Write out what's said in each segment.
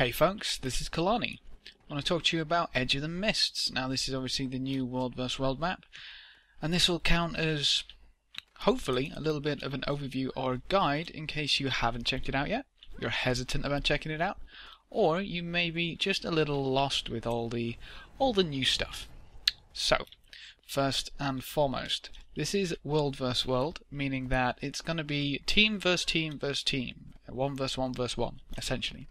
Hey folks, this is Kalani. I want to talk to you about Edge of the Mists. Now this is obviously the new World vs World map, and this will count as, hopefully, a little bit of an overview or a guide in case you haven't checked it out yet, you're hesitant about checking it out, or you may be just a little lost with all the new stuff. So, first and foremost, this is World vs World, meaning that it's going to be team versus team versus team, 1 versus 1 versus 1, essentially.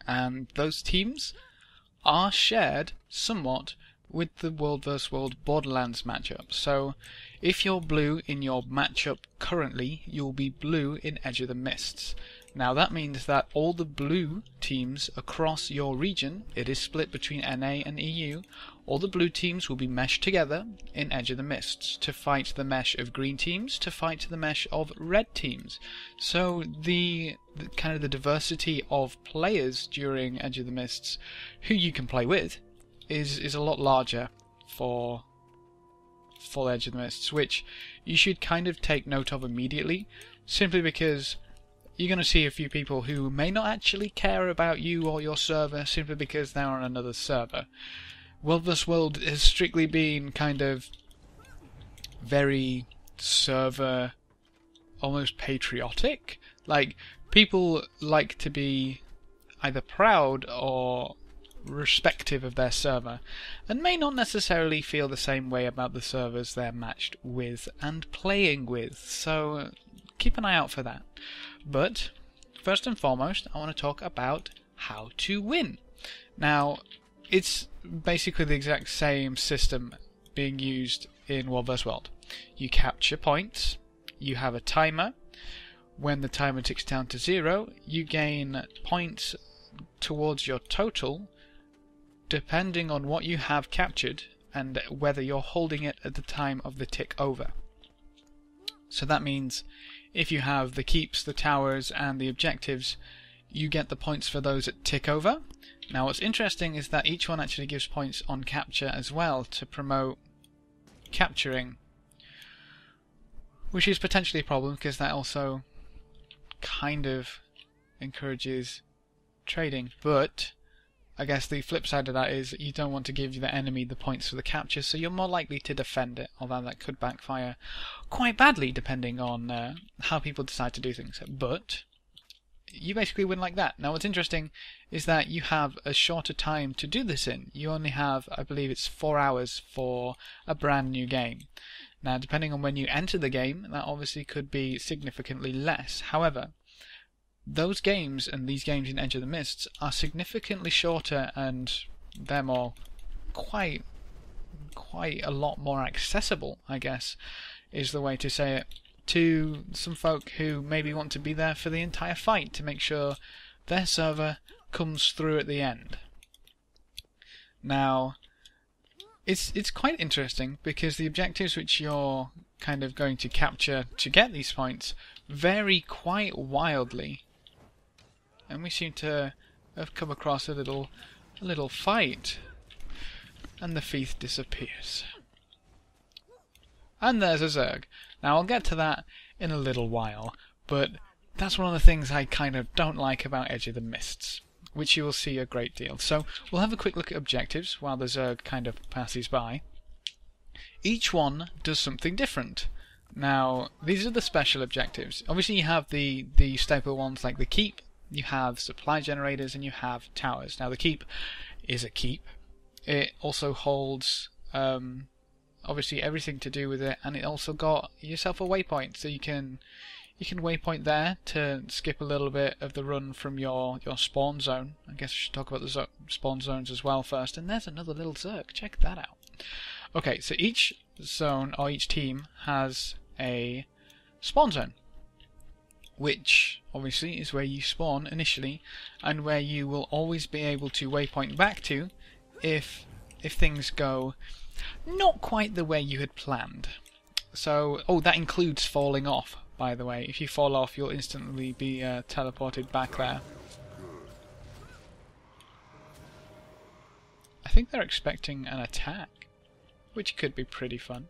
And those teams are shared somewhat with the World vs World Borderlands matchup. So if you're blue in your matchup currently, you'll be blue in Edge of the Mists. Now that means that all the blue teams across your region, it is split between NA and EU, all the blue teams will be meshed together in Edge of the Mists to fight the mesh of green teams, to fight the mesh of red teams. So the kind of the diversity of players during Edge of the Mists who you can play with is a lot larger for Edge of the Mists, which you should kind of take note of immediately, simply because you're going to see a few people who may not actually care about you or your server simply because they're on another server. World vs World has strictly been kind of very server, almost patriotic. Like, people like to be either proud or respective of their server, and may not necessarily feel the same way about the servers they're matched with and playing with, so keep an eye out for that. But first and foremost, I want to talk about how to win. Now, it's basically the exact same system being used in World vs World. You capture points, you have a timer. When the timer ticks down to 0, you gain points towards your total depending on what you have captured and whether you're holding it at the time of the tick over. So that means if you have the keeps, the towers and the objectives, you get the points for those at tick over. Now what's interesting is that each one actually gives points on capture as well to promote capturing, which is potentially a problem because that also kind of encourages trading. But I guess the flip side of that is you don't want to give the enemy the points for the capture, so you're more likely to defend it, although that could backfire quite badly depending on how people decide to do things. But you basically win like that. Now what's interesting is that you have a shorter time to do this in. You only have, I believe it's 4 hours for a brand new game. Now depending on when you enter the game, that obviously could be significantly less. However, those games and these games in Edge of the Mists are significantly shorter, and they're quite a lot more accessible, I guess, is the way to say it, to some folk who maybe want to be there for the entire fight to make sure their server comes through at the end. Now, it's quite interesting because the objectives which you're kind of going to capture to get these points vary quite wildly. And we seem to have come across a little fight, and the thief disappears. And there's a Zerg. Now I'll get to that in a little while, but that's one of the things I kind of don't like about Edge of the Mists, which you will see a great deal. So we'll have a quick look at objectives while the Zerg kind of passes by. Each one does something different. Now these are the special objectives. Obviously you have the staple ones like the keep, you have supply generators, and you have towers. Now the keep is a keep. It also holds obviously everything to do with it, and it also got yourself a waypoint, so you can waypoint there to skip a little bit of the run from your spawn zone. I guess I should talk about the spawn zones as well first. And there's another little Zerg, check that out. Okay, so each zone or each team has a spawn zone, which obviously is where you spawn initially and where you will always be able to waypoint back to if things go not quite the way you had planned. So, oh, that includes falling off, by the way. If you fall off, you'll instantly be teleported back there. I think they're expecting an attack, which could be pretty fun.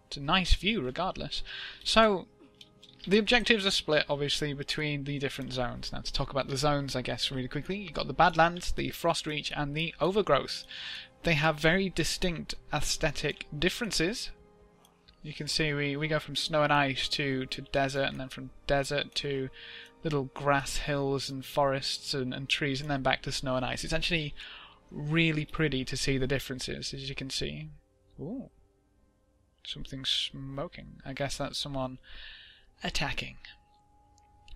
It's a nice view regardless. So the objectives are split, obviously, between the different zones. Now, to talk about the zones, I guess, really quickly, you've got the Badlands, the Frost Reach, and the Overgrowth. They have very distinct aesthetic differences. You can see we go from snow and ice to desert, and then from desert to little grass hills and forests and trees, and then back to snow and ice. It's actually really pretty to see the differences, as you can see. Ooh. Something smoking. I guess that's someone attacking.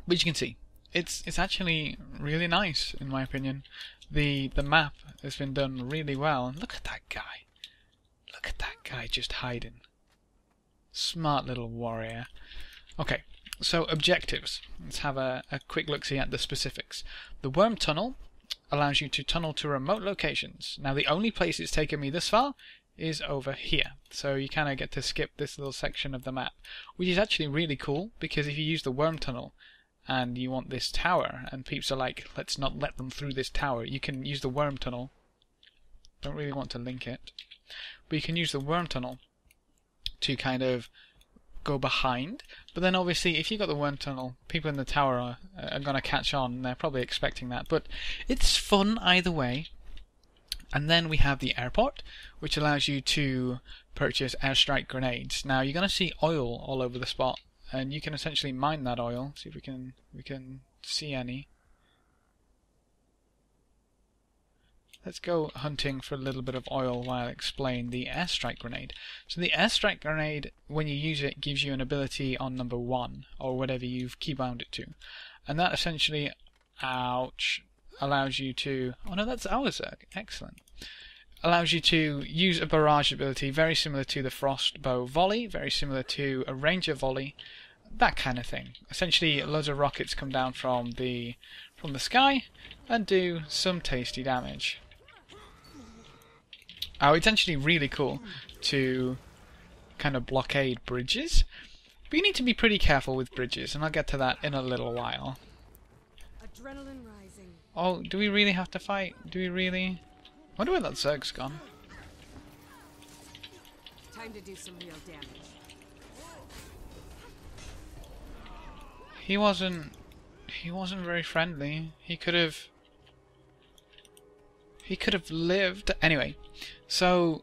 But you can see, it's actually really nice, in my opinion. The map has been done really well. And look at that guy. Look at that guy just hiding. Smart little warrior. Okay, so objectives. Let's have a quick look-see at the specifics. The Worm Tunnel allows you to tunnel to remote locations. Now, the only place it's taken me this far is over here. So you kind of get to skip this little section of the map, which is actually really cool, because if you use the Worm Tunnel and you want this tower, and peeps are like, let's not let them through this tower, you can use the Worm Tunnel. Don't really want to link it, but you can use the Worm Tunnel to kind of go behind. But then obviously if you've got the Worm Tunnel, people in the tower are going to catch on, and they're probably expecting that. But it's fun either way. And then we have the airport, which allows you to purchase airstrike grenades. Now you're going to see oil all over the spot, and you can essentially mine that oil. See if we can see any. Let's go hunting for a little bit of oil while I explain the airstrike grenade. So the airstrike grenade, when you use it, gives you an ability on number 1, or whatever you've keybound it to. And that essentially, ouch, allows you to... Oh no, that's our Zerg. Excellent. Allows you to use a barrage ability very similar to the Frost Bow Volley, very similar to a Ranger Volley, that kind of thing. Essentially, loads of rockets come down from the sky and do some tasty damage. Oh, it's actually really cool to kind of blockade bridges, but you need to be pretty careful with bridges, and I'll get to that in a little while. Adrenaline rising. Oh, do we really have to fight? Do we really? I wonder where that Zerg's gone. Time to do some real damage. He wasn't very friendly. He could have lived. Anyway, so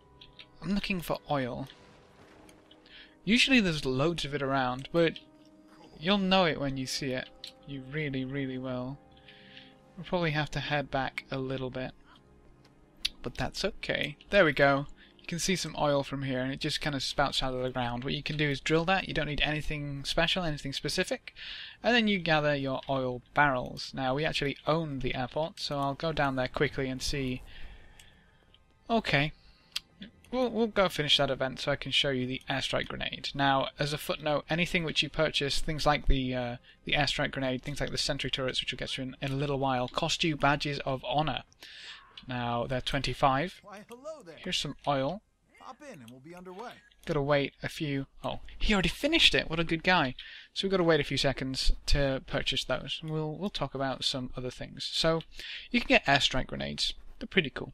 I'm looking for oil. Usually there's loads of it around, but you'll know it when you see it. You really, really will. We'll probably have to head back a little bit, but that's okay. There we go. You can see some oil from here, and it just kind of spouts out of the ground. What you can do is drill that. You don't need anything special, anything specific, and then you gather your oil barrels. Now, we actually own the airport, so I'll go down there quickly and see. Okay, we'll go finish that event so I can show you the airstrike grenade. Now, as a footnote, anything which you purchase, things like the airstrike grenade, things like the sentry turrets, which we'll get to in a little while, cost you badges of honor. Now, they're 25. Why, hello there. Here's some oil. Hop in and we'll be underway. Gotta wait a few... Oh, he already finished it! What a good guy. So we've got to wait a few seconds to purchase those. And we'll talk about some other things. So, you can get airstrike grenades. They're pretty cool.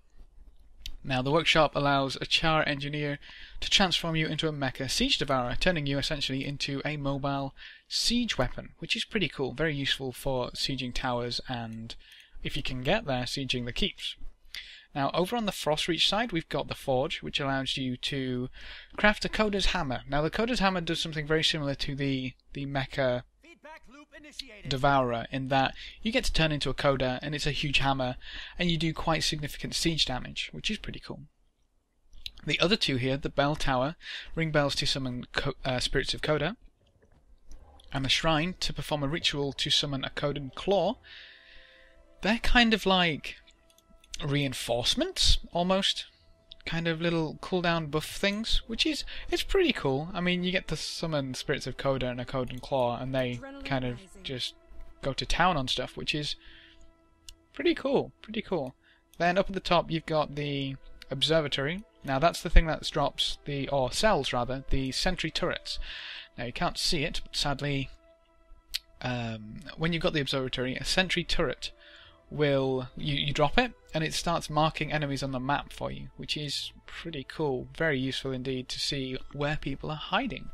Now, the workshop allows a Char engineer to transform you into a mecha siege devourer, turning you essentially into a mobile siege weapon, which is pretty cool. Very useful for sieging towers and, if you can get there, sieging the keeps. Now, over on the Frost Reach side, we've got the Forge, which allows you to craft a Coder's Hammer. Now, the Coder's Hammer does something very similar to the Mecha Devourer, in that you get to turn into a Coder, and it's a huge hammer, and you do quite significant siege damage, which is pretty cool. The other two here, the Bell Tower, ring bells to summon Spirits of Coder, and the Shrine to perform a ritual to summon a Coden Claw. They're kind of like reinforcements, almost, kind of little cooldown buff things, which is, it's pretty cool. I mean, you get to summon Spirits of Coda and a Coden Claw, and they kind of just go to town on stuff, which is pretty cool, pretty cool. Then up at the top you've got the Observatory. Now that's the thing that drops the, or sells rather, the sentry turrets. Now you can't see it, but sadly, when you've got the Observatory, a sentry turret you drop it, and it starts marking enemies on the map for you, which is pretty cool. Very useful indeed to see where people are hiding.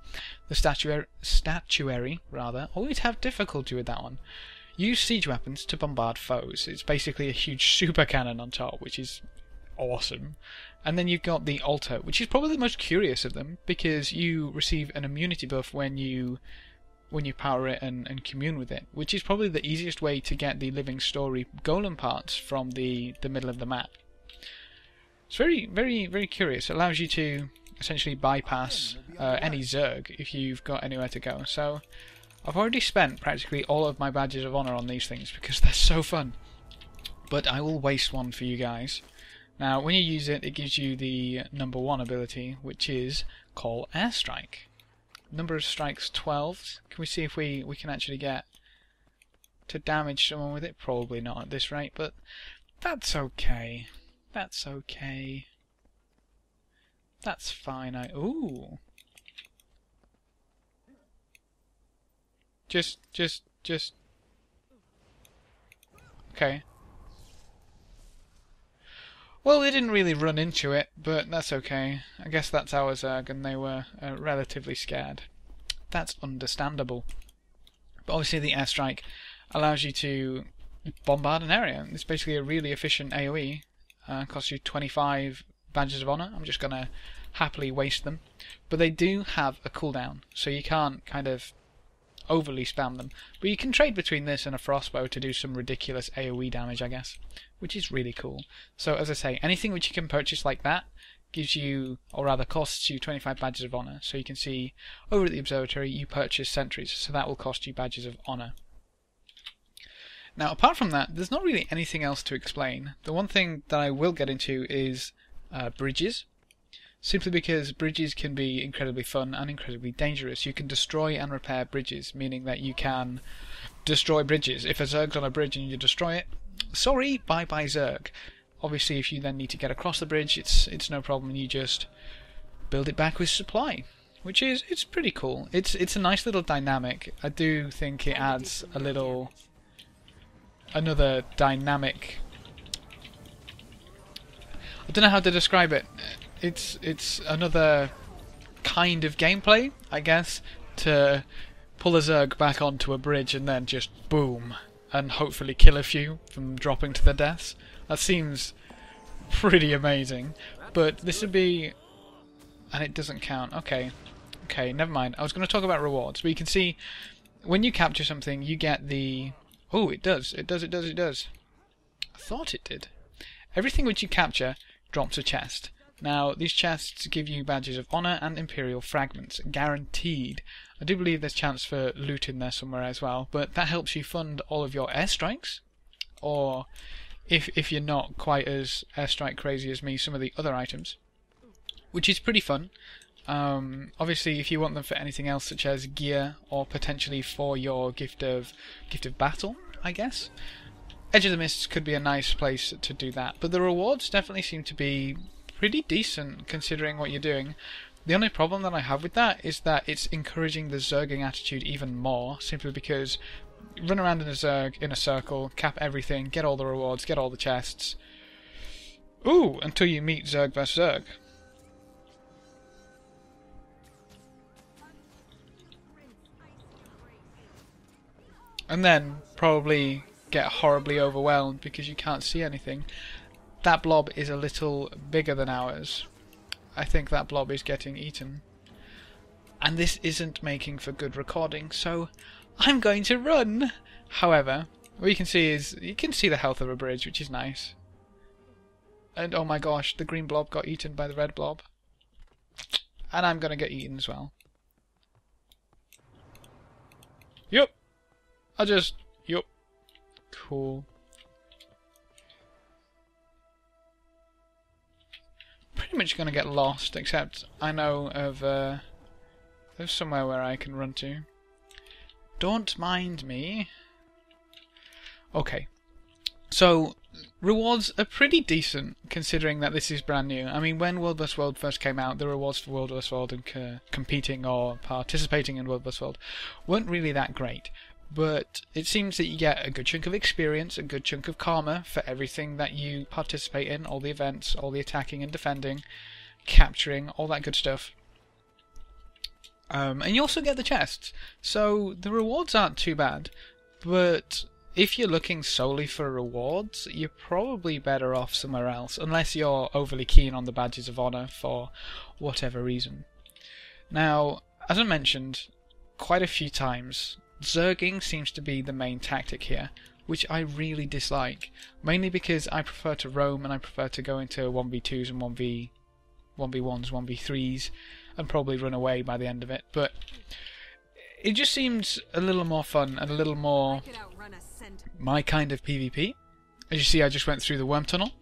The statuary always have difficulty with that one. Use siege weapons to bombard foes. It's basically a huge super cannon on top, which is awesome. And then you've got the altar, which is probably the most curious of them, because you receive an immunity buff when you power it and commune with it, which is probably the easiest way to get the living story golem parts from the middle of the map. It's very, very, very curious. It allows you to essentially bypass any Zerg if you've got anywhere to go. So I've already spent practically all of my badges of honor on these things because they're so fun. But I will waste one for you guys. Now, when you use it, it gives you the number 1 ability, which is Call Airstrike. Number of strikes 12. Can we see if we can actually get to damage someone with it? Probably not at this rate, but that's okay. That's okay. That's fine. Ooh. Just. Okay. Well, they didn't really run into it, but that's okay. I guess that's our Zerg, and they were relatively scared. That's understandable. But obviously the airstrike allows you to bombard an area. It's basically a really efficient AoE. Costs you 25 badges of honor. I'm just going to happily waste them. But they do have a cooldown, so you can't kind of overly spam them. But you can trade between this and a frostbow to do some ridiculous AoE damage, I guess, which is really cool. So as I say, anything which you can purchase like that gives you, or rather costs you 25 badges of honor. So you can see over at the observatory you purchase sentries, so that will cost you badges of honor. Now apart from that, there's not really anything else to explain. The one thing that I will get into is bridges. Simply because bridges can be incredibly fun and incredibly dangerous. You can destroy and repair bridges, meaning that you can destroy bridges. If a Zerg's on a bridge and you destroy it, sorry, bye-bye Zerg. Obviously, if you then need to get across the bridge, it's no problem. You just build it back with supply, which is it's pretty cool. It's a nice little dynamic. I do think it adds another dynamic. I don't know how to describe it. It's another kind of gameplay, I guess, to pull a Zerg back onto a bridge and then just boom, and hopefully kill a few from dropping to their deaths. That seems pretty amazing. But this would be... and it doesn't count. Okay, never mind. I was going to talk about rewards, but you can see when you capture something, you get the... oh, it does. I thought it did. Everything which you capture drops a chest. Now, these chests give you badges of honor and imperial fragments, guaranteed. I do believe there's chance for loot in there somewhere as well, but that helps you fund all of your airstrikes, or if you're not quite as airstrike crazy as me, some of the other items, which is pretty fun. Obviously, if you want them for anything else, such as gear, or potentially for your gift of battle, I guess, Edge of the Mists could be a nice place to do that. But the rewards definitely seem to be pretty decent considering what you're doing. The only problem that I have with that is that it's encouraging the Zerging attitude even more, simply because run around in a Zerg in a circle, cap everything, get all the rewards, get all the chests. Ooh, until you meet Zerg vs Zerg. And then probably get horribly overwhelmed because you can't see anything. That blob is a little bigger than ours. I think that blob is getting eaten. And this isn't making for good recording, so I'm going to run! However, what you can see is, you can see the health of a bridge, which is nice. And oh my gosh, the green blob got eaten by the red blob. And I'm going to get eaten as well. Yup! Yup. Cool. Pretty much going to get lost, except I know of there's somewhere where I can run to. Don't mind me. Okay. So, rewards are pretty decent, considering that this is brand new. I mean, when World vs. World first came out, the rewards for World vs. World and competing or participating in World vs. World weren't really that great. but it seems that you get a good chunk of experience, a good chunk of karma for everything that you participate in, all the events, all the attacking and defending, capturing, all that good stuff. And you also get the chests, so the rewards aren't too bad, but if you're looking solely for rewards, you're probably better off somewhere else, unless you're overly keen on the badges of honor for whatever reason. Now, as I mentioned quite a few times, zerging seems to be the main tactic here, which I really dislike, mainly because I prefer to roam and I prefer to go into 1v2s and 1v1s, 1v3s, and probably run away by the end of it, but it just seems a little more fun and a little more my kind of PvP. As you see, I just went through the worm tunnel,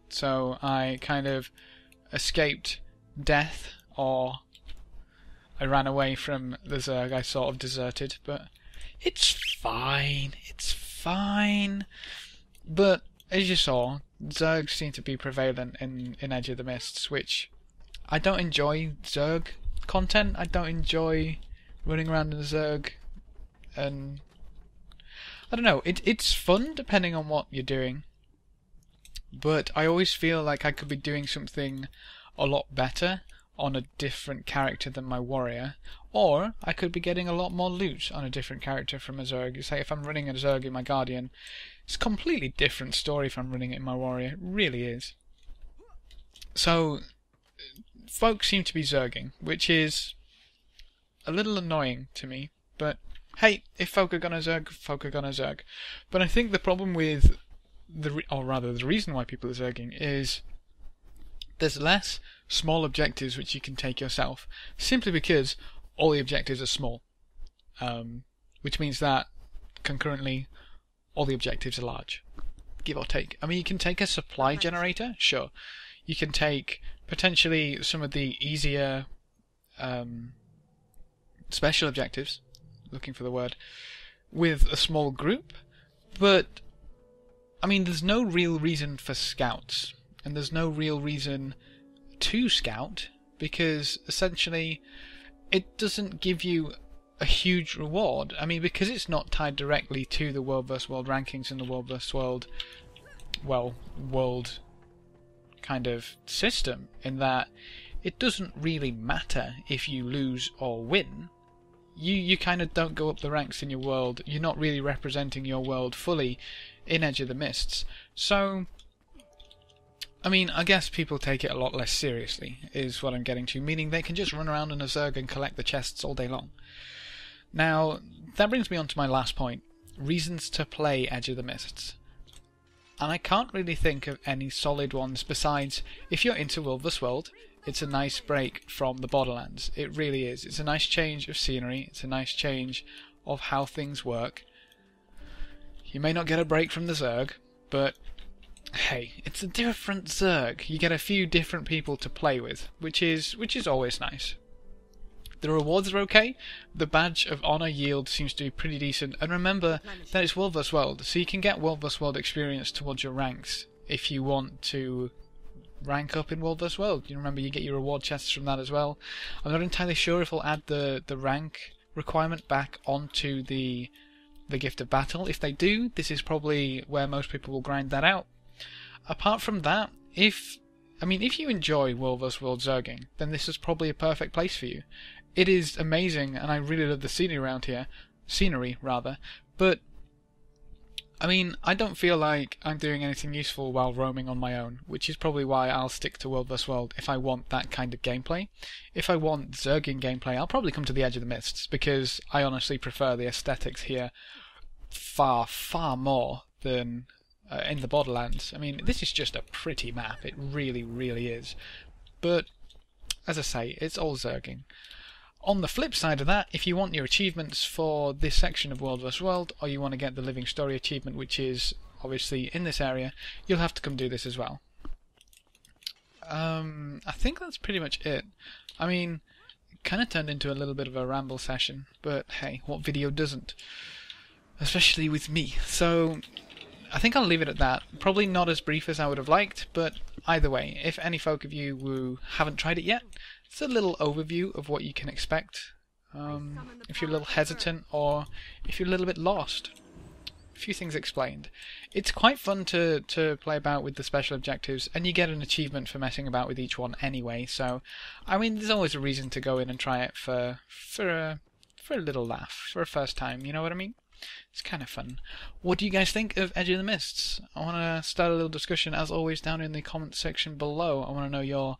so I kind of escaped death, or I ran away from the Zerg. I sort of deserted, but it's fine. It's fine. But as you saw, Zergs seem to be prevalent in Edge of the Mists, which I don't enjoy Zerg content. I don't enjoy running around in a Zerg, and I don't know, it's fun depending on what you're doing, but I always feel like I could be doing something a lot better on a different character than my warrior, or I could be getting a lot more loot on a different character from a Zerg. Say if I'm running a Zerg in my Guardian, it's a completely different story if I'm running it in my warrior. It really is. So folks seem to be Zerging, which is a little annoying to me, but hey, if folk are gonna Zerg, folk are gonna Zerg. But I think the problem with the reason why people are Zerging is there's less small objectives which you can take yourself, simply because all the objectives are small, which means that concurrently all the objectives are large, give or take. I mean, you can take a supply generator, sure. You can take potentially some of the easier special objectives, looking for the word, with a small group, but I mean, there's no real reason for scouts, and there's no real reason to scout, because essentially it doesn't give you a huge reward. I mean, because it's not tied directly to the World vs. World rankings and the World vs. World, well, world kind of system, in that it doesn't really matter if you lose or win. You kind of don't go up the ranks in your world. You're not really representing your world fully in Edge of the Mists. So, I mean, I guess people take it a lot less seriously, is what I'm getting to, meaning they can just run around in a Zerg and collect the chests all day long. Now, that brings me on to my last point, reasons to play Edge of the Mists. And I can't really think of any solid ones besides, if you're into World vs. World, it's a nice break from the Borderlands. It really is. It's a nice change of scenery. It's a nice change of how things work. You may not get a break from the Zerg, but hey, it's a different Zerg. You get a few different people to play with, which is always nice. The rewards are okay. The badge of honor yield seems to be pretty decent. And remember that it's World vs. World, so you can get World vs. World experience towards your ranks if you want to rank up in World vs. World. You remember you get your reward chests from that as well. I'm not entirely sure if we'll add the rank requirement back onto the Gift of Battle. If they do, this is probably where most people will grind that out. Apart from that, if you enjoy World vs. World Zerging, then this is probably a perfect place for you. It is amazing, and I really love the scenery around here. But I mean, I don't feel like I'm doing anything useful while roaming on my own, which is probably why I'll stick to World vs. World if I want that kind of gameplay. If I want Zerging gameplay, I'll probably come to the Edge of the Mists, because I honestly prefer the aesthetics here far, far more than in the Borderlands. I mean, this is just a pretty map, it really, really is. But, as I say, it's all Zerging. On the flip side of that, if you want your achievements for this section of World vs. World, or you want to get the Living Story achievement, which is obviously in this area, you'll have to come do this as well. I think that's pretty much it. I mean, it kind of turned into a little bit of a ramble session, but hey, what video doesn't? Especially with me. So, I think I'll leave it at that. Probably not as brief as I would have liked, but either way, if any folk of you who haven't tried it yet, it's a little overview of what you can expect if you're a little hesitant or if you're a little bit lost. A few things explained. It's quite fun to play about with the special objectives, and you get an achievement for messing about with each one anyway, so I mean there's always a reason to go in and try it for a little laugh, for a first time, you know what I mean? It's kind of fun. What do you guys think of Edge of the Mists? I want to start a little discussion, as always, down in the comment section below. I want to know your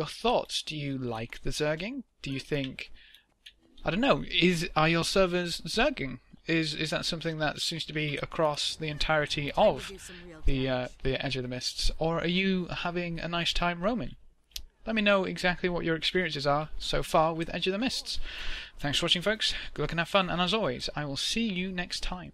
thoughts. Do you like the Zerging? Do you think... I don't know, are your servers Zerging? Is that something that seems to be across the entirety of the Edge of the Mists? Or are you having a nice time roaming? Let me know exactly what your experiences are so far with Edge of the Mists. Thanks for watching, folks. Good luck and have fun, and as always, I will see you next time.